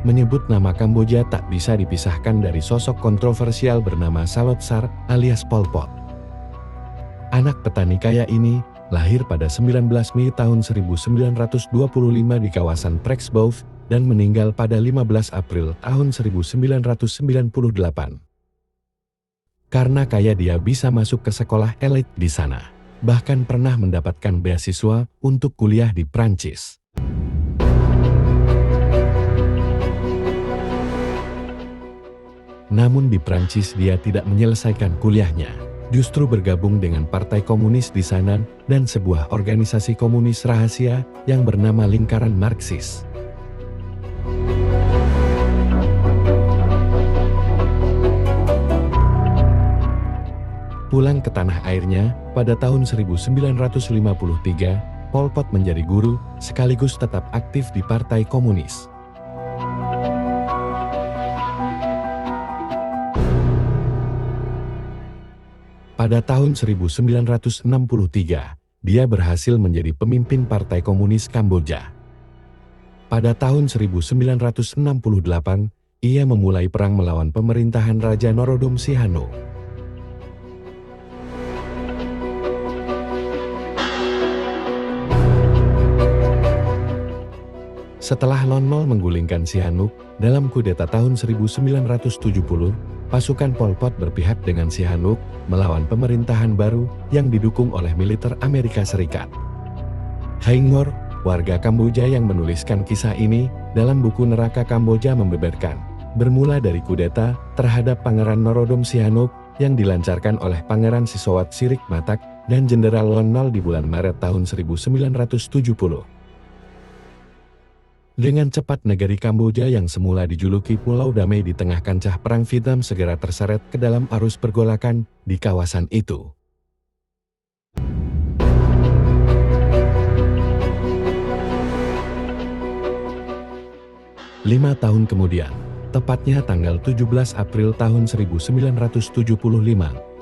menyebut nama Kamboja tak bisa dipisahkan dari sosok kontroversial bernama Salotsar alias Pol Pot. Anak petani kaya ini lahir pada 19 Mei tahun 1925 di kawasan Prexbouw dan meninggal pada 15 April tahun 1998. Karena kaya dia bisa masuk ke sekolah elit di sana, bahkan pernah mendapatkan beasiswa untuk kuliah di Prancis. Namun di Prancis dia tidak menyelesaikan kuliahnya, justru bergabung dengan Partai Komunis di sana dan sebuah organisasi komunis rahasia yang bernama Lingkaran Marxis. Pulang ke tanah airnya, pada tahun 1953, Pol Pot menjadi guru, sekaligus tetap aktif di Partai Komunis. Pada tahun 1963, dia berhasil menjadi pemimpin Partai Komunis Kamboja. Pada tahun 1968, ia memulai perang melawan pemerintahan Raja Norodom Sihanouk. Setelah Lon Nol menggulingkan Sihanouk dalam kudeta tahun 1970, pasukan Pol Pot berpihak dengan Sihanouk melawan pemerintahan baru yang didukung oleh militer Amerika Serikat. Haing Ngor, warga Kamboja yang menuliskan kisah ini dalam buku Neraka Kamboja membeberkan, bermula dari kudeta terhadap Pangeran Norodom Sihanouk yang dilancarkan oleh Pangeran Sisowat Sirik Matak dan Jenderal Lon Nol di bulan Maret tahun 1970. Dengan cepat negari Kamboja yang semula dijuluki Pulau Damai di tengah kancah Perang Vietnam segera terseret ke dalam arus pergolakan di kawasan itu. Lima tahun kemudian, tepatnya tanggal 17 April tahun 1975,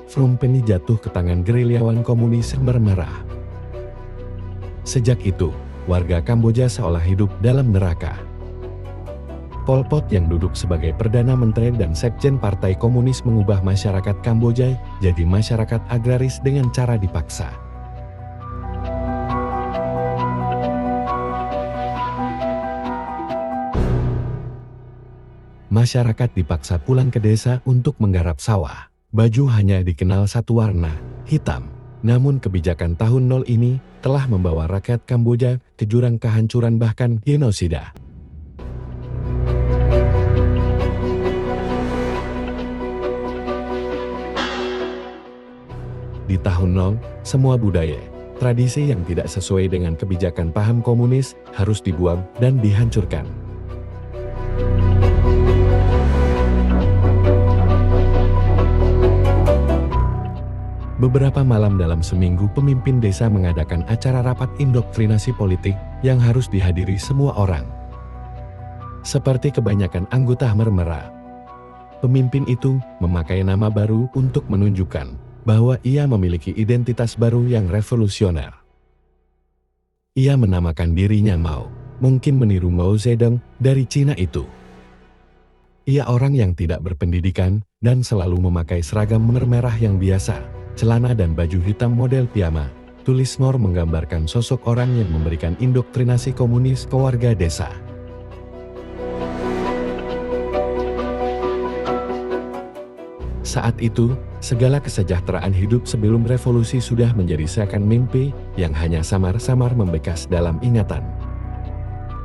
Phnom Penh jatuh ke tangan gerilyawan komunis Khmer Merah. Sejak itu, warga Kamboja seolah hidup dalam neraka. Pol Pot yang duduk sebagai Perdana Menteri dan Sekjen Partai Komunis mengubah masyarakat Kamboja jadi masyarakat agraris dengan cara dipaksa. Masyarakat dipaksa pulang ke desa untuk menggarap sawah. Baju hanya dikenal satu warna, hitam. Namun kebijakan tahun nol ini telah membawa rakyat Kamboja ke jurang kehancuran bahkan genosida. Di tahun nol, semua budaya, tradisi yang tidak sesuai dengan kebijakan paham komunis harus dibuang dan dihancurkan. Beberapa malam dalam seminggu pemimpin desa mengadakan acara rapat indoktrinasi politik yang harus dihadiri semua orang. Seperti kebanyakan anggota Khmer Merah, pemimpin itu memakai nama baru untuk menunjukkan bahwa ia memiliki identitas baru yang revolusioner. Ia menamakan dirinya Mao, mungkin meniru Mao Zedong dari Cina itu. Ia orang yang tidak berpendidikan dan selalu memakai seragam Khmer Merah yang biasa. Celana dan baju hitam model piyama, tulis Ngor menggambarkan sosok orang yang memberikan indoktrinasi komunis ke warga desa. Saat itu, segala kesejahteraan hidup sebelum revolusi sudah menjadi seakan mimpi yang hanya samar-samar membekas dalam ingatan.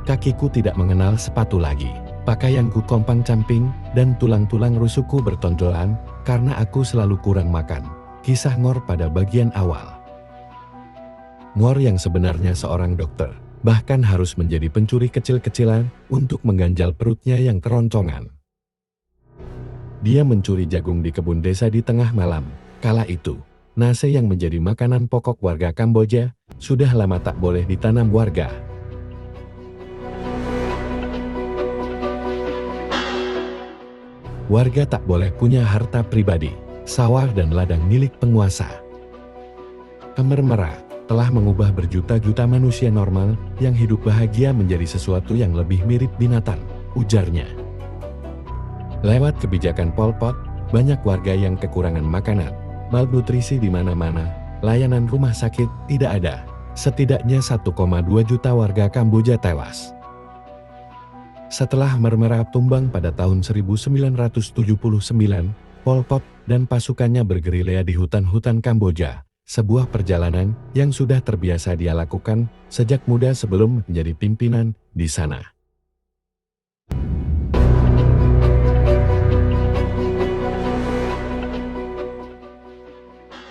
Kakiku tidak mengenal sepatu lagi, pakaianku kompang-camping, dan tulang-tulang rusukku bertonjolan karena aku selalu kurang makan. Kisah Ngor pada bagian awal. Ngor yang sebenarnya seorang dokter, bahkan harus menjadi pencuri kecil-kecilan untuk mengganjal perutnya yang keroncongan. Dia mencuri jagung di kebun desa di tengah malam. Kala itu, nasi yang menjadi makanan pokok warga Kamboja sudah lama tak boleh ditanam warga. Warga tak boleh punya harta pribadi, sawah dan ladang milik penguasa. Khmer Merah telah mengubah berjuta-juta manusia normal yang hidup bahagia menjadi sesuatu yang lebih mirip binatang. ujarnya. Lewat kebijakan Pol Pot, banyak warga yang kekurangan makanan, malnutrisi di mana-mana, layanan rumah sakit tidak ada. Setidaknya 1,2 juta warga Kamboja tewas. Setelah Mermerap tumbang pada tahun 1979, Pol Pot dan pasukannya bergerilya di hutan-hutan Kamboja, sebuah perjalanan yang sudah terbiasa dia lakukan sejak muda sebelum menjadi pimpinan di sana.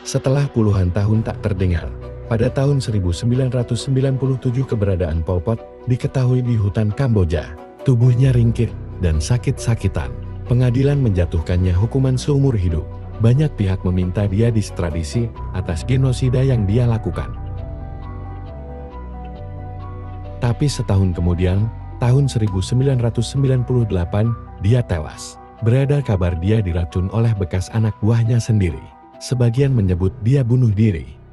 Setelah puluhan tahun tak terdengar, pada tahun 1997 keberadaan Pol Pot diketahui di hutan Kamboja. Tubuhnya ringkih dan sakit-sakitan. Pengadilan menjatuhkannya hukuman seumur hidup. Banyak pihak meminta dia diekstradisi atas genosida yang dia lakukan. Tapi setahun kemudian, tahun 1998, dia tewas. Beredar kabar dia diracun oleh bekas anak buahnya sendiri. Sebagian menyebut dia bunuh diri.